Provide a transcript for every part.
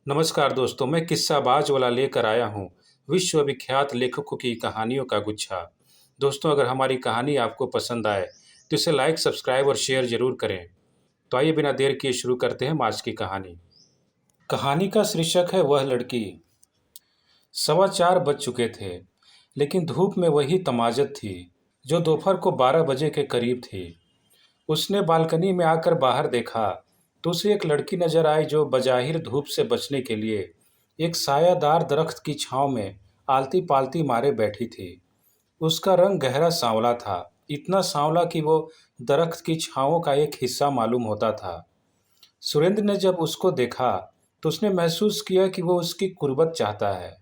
नमस्कार दोस्तों, मैं किस्साबाज वाला लेकर आया हूँ विश्वविख्यात लेखकों की कहानियों का गुच्छा। दोस्तों, अगर हमारी कहानी आपको पसंद आए तो इसे लाइक, सब्सक्राइब और शेयर ज़रूर करें। तो आइए बिना देर किए शुरू करते हैं आज की कहानी। कहानी का शीर्षक है वह लड़की। 4:15 बज चुके थे, लेकिन धूप में वही तमाज़त थी जो दोपहर को 12 बजे के करीब थी। उसने बालकनी में आकर बाहर देखा तो उसे एक लड़की नजर आई जो बज़ाहिर धूप से बचने के लिए एक सायादार दरख्त की छांव में आलती-पालती मारे बैठी थी। उसका रंग गहरा सांवला था, इतना सांवला कि वो दरख्त की छांवों का एक हिस्सा मालूम होता था। सुरेंद्र ने जब उसको देखा तो उसने महसूस किया कि वो उसकी कुर्बत चाहता है।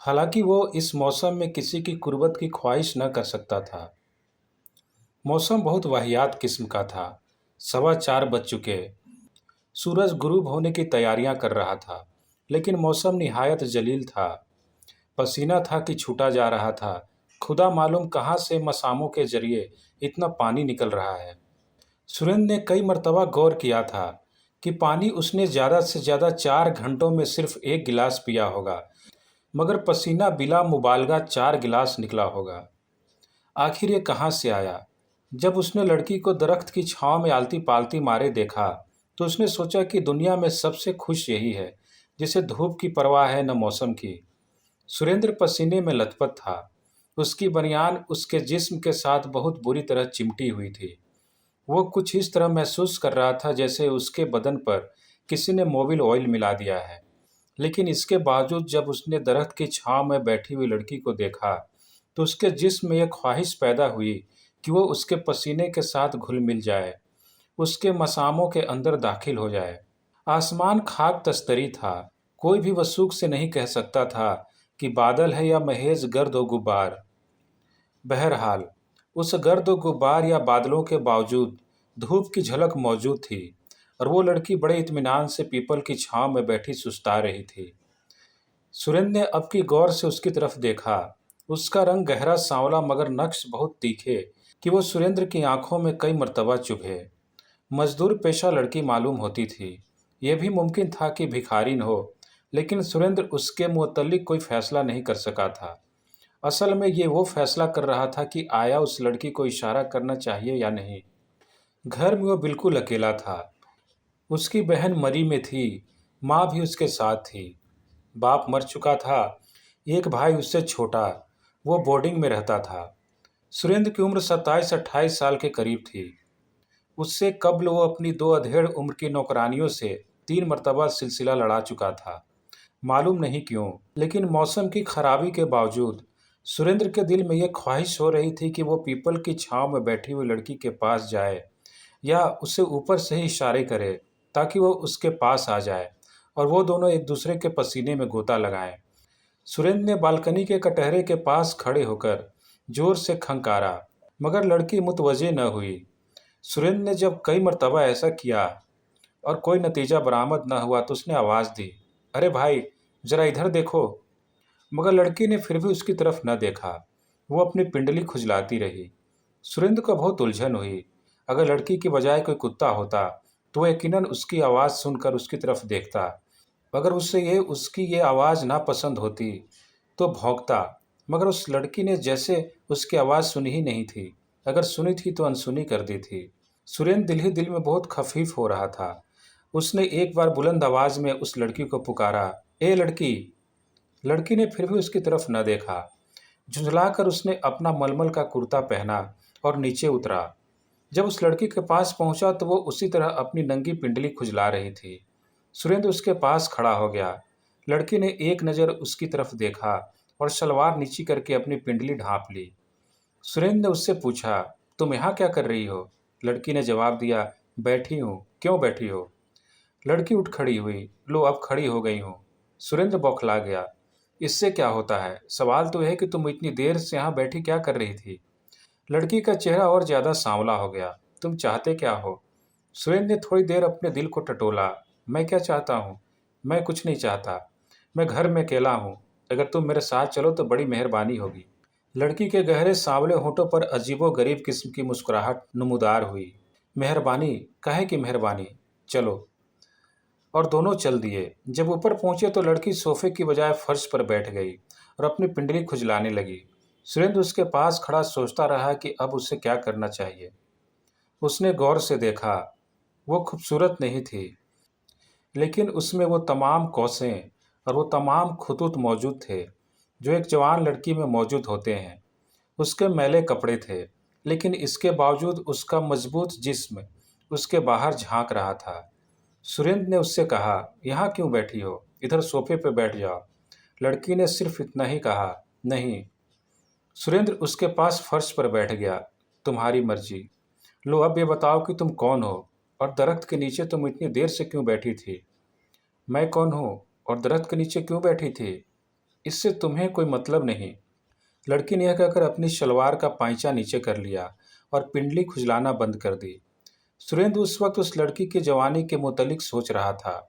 हालांकि वो इस मौसम में किसी की कुर्बत की ख्वाहिश न कर सकता था। मौसम बहुत वाहियात किस्म का था। 4:15 बज चुके। सूरज गुरूब होने की तैयारियां कर रहा था, लेकिन मौसम निहायत जलील था। पसीना था कि छूटा जा रहा था। खुदा मालूम कहाँ से मसामों के जरिए इतना पानी निकल रहा है। सुरेंद्र ने कई मर्तबा गौर किया था कि पानी उसने ज़्यादा से ज़्यादा 4 घंटों में सिर्फ एक गिलास पिया होगा, मगर पसीना बिला मुबालगा 4 गिलास निकला होगा। आखिर ये कहाँ से आया? जब उसने लड़की को दरख्त की छांव में आलती-पालती मारे देखा, तो उसने सोचा कि दुनिया में सबसे खुश यही है, जिसे धूप की परवाह है न मौसम की। सुरेंद्र पसीने में लथपथ था। उसकी बनियान उसके जिस्म के साथ बहुत बुरी तरह चिमटी हुई थी। वो कुछ इस तरह महसूस कर रहा था जैसे उसके बदन पर किसी ने मोबिल ऑयल मिला दिया है। लेकिन इसके बावजूद जब उसने दरख्त की छांव में बैठी हुई लड़की को देखा, तो उसके जिस्म में यह ख्वाहिश पैदा हुई कि वो उसके पसीने के साथ घुल मिल जाए, उसके मसामों के अंदर दाखिल हो जाए। आसमान खाक तस्तरी था। कोई भी वसूख से नहीं कह सकता था कि बादल है या महज गर्द व गुब्बार। बहरहाल, उस गर्द व गुब्बार या बादलों के बावजूद धूप की झलक मौजूद थी और वो लड़की बड़े इत्मीनान से पीपल की छांव में बैठी सुस्ता रही थी। सुरेंद्र ने अब की गौर से उसकी तरफ देखा। उसका रंग गहरा सांवला मगर नक्श बहुत तीखे कि वो सुरेंद्र की आंखों में कई मर्तबा चुभे। मजदूर पेशा लड़की मालूम होती थी। यह भी मुमकिन था कि भिखारिन हो, लेकिन सुरेंद्र उसके मुतल्लिक कोई फैसला नहीं कर सका था। असल में ये वो फैसला कर रहा था कि आया उस लड़की को इशारा करना चाहिए या नहीं। घर में वो बिल्कुल अकेला था। उसकी बहन मरी में थी, माँ भी उसके साथ थी। बाप मर चुका था, एक भाई उससे छोटा, वो बोर्डिंग में रहता था। सुरेंद्र की उम्र 27-28 साल के करीब थी। उससे कब्ल वो अपनी 2 अधेड़ उम्र की नौकरानियों से 3 मर्तबा सिलसिला लड़ा चुका था। मालूम नहीं क्यों, लेकिन मौसम की खराबी के बावजूद सुरेंद्र के दिल में यह ख्वाहिश हो रही थी कि वो पीपल की छांव में बैठी हुई लड़की के पास जाए या उसे ऊपर से ही इशारे करे ताकि वो उसके पास आ जाए और वो दोनों एक दूसरे के पसीने में गोता लगाएं। सुरेंद्र ने बालकनी के कटहरे के पास खड़े होकर जोर से खंकारा, मगर लड़की मुतवज्जे न हुई। सुरेंद्र ने जब कई मर्तबा ऐसा किया और कोई नतीजा बरामद न हुआ तो उसने आवाज़ दी, अरे भाई, जरा इधर देखो। मगर लड़की ने फिर भी उसकी तरफ न देखा। वो अपनी पिंडली खुजलाती रही। सुरेंद्र को बहुत उलझन हुई। अगर लड़की की बजाय कोई कुत्ता होता तो वह यकीनन उसकी आवाज़ सुनकर उसकी तरफ देखता। अगर उससे ये उसकी ये आवाज़ नापसंद होती तो भौंकता, मगर उस लड़की ने जैसे उसकी आवाज़ सुनी ही नहीं थी। अगर सुनी थी तो अनसुनी कर दी थी। सुरेंद्र दिल ही दिल में बहुत खफीफ हो रहा था। उसने एक बार बुलंद आवाज़ में उस लड़की को पुकारा, ए लड़की। लड़की ने फिर भी उसकी तरफ न देखा। झुंझलाकर उसने अपना मलमल का कुर्ता पहना और नीचे उतरा। जब उस लड़की के पास पहुंचा तो वो उसी तरह अपनी नंगी पिंडली खुजला रही थी। सुरेंद्र उसके पास खड़ा हो गया। लड़की ने एक नज़र उसकी तरफ देखा और सलवार नीची करके अपनी पिंडली ढांप ली। सुरेंद्र ने उससे पूछा, तुम यहाँ क्या कर रही हो? लड़की ने जवाब दिया, बैठी हूँ। क्यों बैठी हो? लड़की उठ खड़ी हुई। लो, अब खड़ी हो गई हूँ। सुरेंद्र बौखला गया। इससे क्या होता है? सवाल तो यह है कि तुम इतनी देर से यहाँ बैठी क्या कर रही थी? लड़की का चेहरा और ज्यादा सांवला हो गया। तुम चाहते क्या हो? सुरेंद्र ने थोड़ी देर अपने दिल को टटोला। मैं क्या चाहता हूँ? मैं कुछ नहीं चाहता। मैं घर में अकेला हूँ। अगर तुम मेरे साथ चलो तो बड़ी मेहरबानी होगी। लड़की के गहरे सांवले होठों पर अजीबो गरीब किस्म की मुस्कुराहट नमूदार हुई। मेहरबानी? काहे की मेहरबानी? चलो। और दोनों चल दिए। जब ऊपर पहुंचे तो लड़की सोफे की बजाय फर्श पर बैठ गई और अपनी पिंडली खुजलाने लगी। सुरेंद्र उसके पास खड़ा सोचता रहा कि अब उसे क्या करना चाहिए। उसने गौर से देखा। वो खूबसूरत नहीं थी, लेकिन उसमें वो तमाम कौसें और वो तमाम खुतूत मौजूद थे जो एक जवान लड़की में मौजूद होते हैं। उसके मैले कपड़े थे, लेकिन इसके बावजूद उसका मजबूत जिस्म उसके बाहर झांक रहा था। सुरेंद्र ने उससे कहा, यहाँ क्यों बैठी हो? इधर सोफे पे बैठ जाओ। लड़की ने सिर्फ इतना ही कहा, नहीं। सुरेंद्र उसके पास फर्श पर बैठ गया। तुम्हारी मर्जी। लो, अब ये बताओ कि तुम कौन हो और दरख्त के नीचे तुम इतनी देर से क्यों बैठी थी? मैं कौन हूँ और दरख्त के नीचे क्यों बैठी थी, इससे तुम्हें कोई मतलब नहीं। लड़की ने यह कहकर अपनी शलवार का पाइचा नीचे कर लिया और पिंडली खुजलाना बंद कर दी। सुरेंद्र उस वक्त उस लड़की की जवानी के मुतल्लिक सोच रहा था।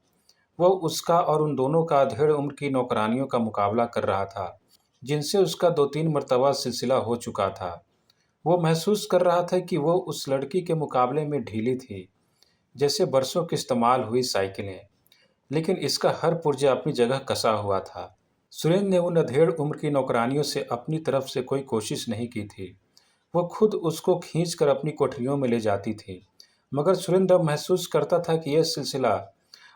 वो उसका और उन दोनों का अधेड़ उम्र की नौकरानियों का मुकाबला कर रहा था, जिनसे उसका 2-3 मरतबा सिलसिला हो चुका था। वो महसूस कर रहा था कि वो उस लड़की के मुकाबले में ढीली थी, जैसे बरसों की इस्तेमाल हुई साइकिलें, लेकिन इसका हर पुर्जा अपनी जगह कसा हुआ था। सुरेंद्र ने उन अधेड़ उम्र की नौकरानियों से अपनी तरफ से कोई कोशिश नहीं की थी। वो खुद उसको खींचकर अपनी कोठरियों में ले जाती थी, मगर सुरेंद्र अब महसूस करता था कि यह सिलसिला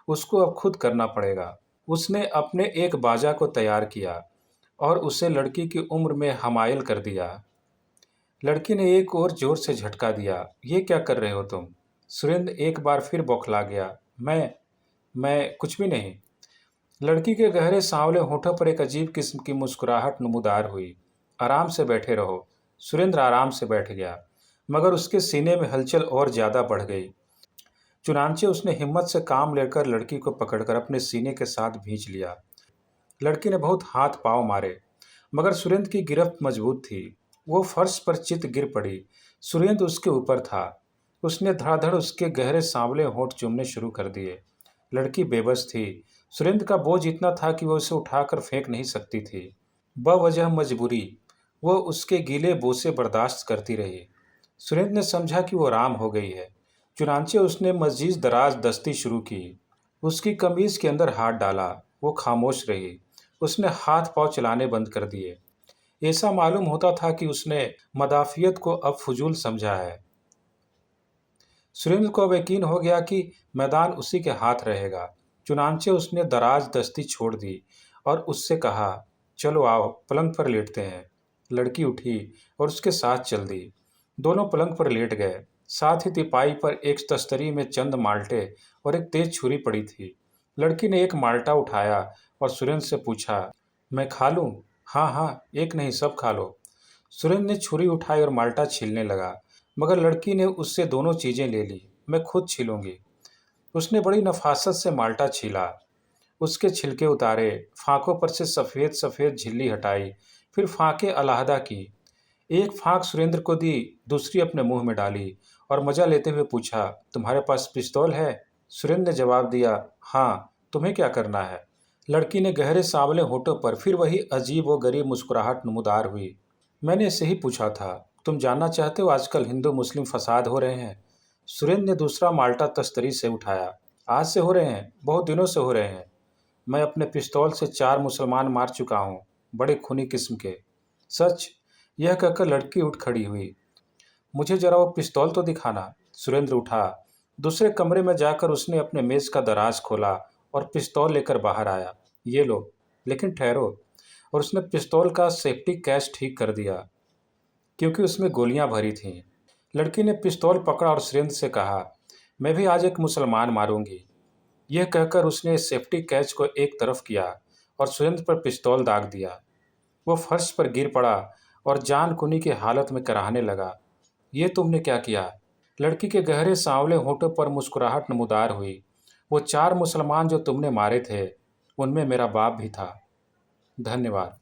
उसको अब खुद करना पड़ेगा। उसने अपने एक बाजा को तैयार किया और उसे लड़की की उम्र में हमायल कर दिया। लड़की ने एक और जोर से झटका दिया। ये क्या कर रहे हो तुम? सुरेंद्र एक बार फिर बौखला गया। मैं कुछ भी नहीं। लड़की के गहरे सांवले होठों पर एक अजीब किस्म की मुस्कुराहट नमूदार हुई। आराम से बैठे रहो। सुरेंद्र आराम से बैठ गया, मगर उसके सीने में हलचल और ज्यादा बढ़ गई। चुनांचे उसने हिम्मत से काम लेकर लड़की को पकड़कर अपने सीने के साथ भींच लिया। लड़की ने बहुत हाथ पांव मारे, मगर सुरेंद्र की गिरफ्त मजबूत थी। वो फर्श पर चित गिर पड़ी। सुरेंद्र उसके ऊपर था। उसने धड़ाधड़ उसके गहरे सांवले होंठ चूमने शुरू कर दिए। लड़की बेबस थी। सुरेंद्र का बोझ इतना था कि वह उसे उठाकर फेंक नहीं सकती थी। बवजह मजबूरी वो उसके गीले बोसे बर्दाश्त करती रही। सुरेंद्र ने समझा कि वो आराम हो गई है। चुनांचे उसने मजीद दराज दस्ती शुरू की। उसकी कमीज के अंदर हाथ डाला। वो खामोश रही। उसने हाथ पांव चलाने बंद कर दिए। ऐसा मालूम होता था कि उसने मदाफियत को अब फजूल समझा है। सुरेंद्र को अब यकीन हो गया कि मैदान उसी के हाथ रहेगा। चुनांचे उसने दराज दस्ती छोड़ दी और उससे कहा, चलो आओ, पलंग पर लेटते हैं। लड़की उठी और उसके साथ चल दी। दोनों पलंग पर लेट गए। साथ ही तिपाई पर एक तस्तरी में चंद माल्टे और एक तेज छुरी पड़ी थी। लड़की ने एक माल्टा उठाया और सुरेंद्र से पूछा, मैं खा लूं? हाँ हाँ, एक नहीं, सब खा लो। सुरेंद्र ने छुरी उठाई और माल्टा छीलने लगा, मगर लड़की ने उससे दोनों चीजें ले ली। मैं खुद छीलूंगी। उसने बड़ी नफासत से माल्टा छीला, उसके छिलके उतारे, फांकों पर से सफ़ेद सफ़ेद झिल्ली हटाई, फिर फांकें अलहदा की। एक फांक सुरेंद्र को दी, दूसरी अपने मुंह में डाली और मजा लेते हुए पूछा, तुम्हारे पास पिस्तौल है? सुरेंद्र ने जवाब दिया, हाँ, तुम्हें क्या करना है? लड़की ने गहरे सांवले होठों पर फिर वही अजीब व गरीब मुस्कुराहट नमूदार हुई। मैंने इसे ही पूछा था। तुम जानना चाहते हो आजकल हिंदू मुस्लिम फसाद हो रहे हैं? सुरेंद्र ने दूसरा माल्टा तस्तरी से उठाया। आज से हो रहे हैं? बहुत दिनों से हो रहे हैं। मैं अपने पिस्तौल से 4 मुसलमान मार चुका हूँ, बड़े खूनी किस्म के। सच? यह कहकर लड़की उठ खड़ी हुई। मुझे जरा वो पिस्तौल तो दिखाना। सुरेंद्र उठा। दूसरे कमरे में जाकर उसने अपने मेज का दराज खोला और पिस्तौल लेकर बाहर आया। ये लो, लेकिन ठहरो। और उसने पिस्तौल का सेफ्टी कैच ठीक कर दिया, क्योंकि उसमें गोलियां भरी थीं। लड़की ने पिस्तौल पकड़ा और सुरेंद्र से कहा, मैं भी आज एक मुसलमान मारूंगी। यह कहकर उसने सेफ्टी कैच को एक तरफ किया और सुरेंद्र पर पिस्तौल दाग दिया। वो फर्श पर गिर पड़ा और जान कुनी की हालत में कराहने लगा, ये तुमने क्या किया? लड़की के गहरे सांवले होठों पर मुस्कुराहट नमूदार हुई। वो 4 मुसलमान जो तुमने मारे थे, उनमें मेरा बाप भी था। धन्यवाद।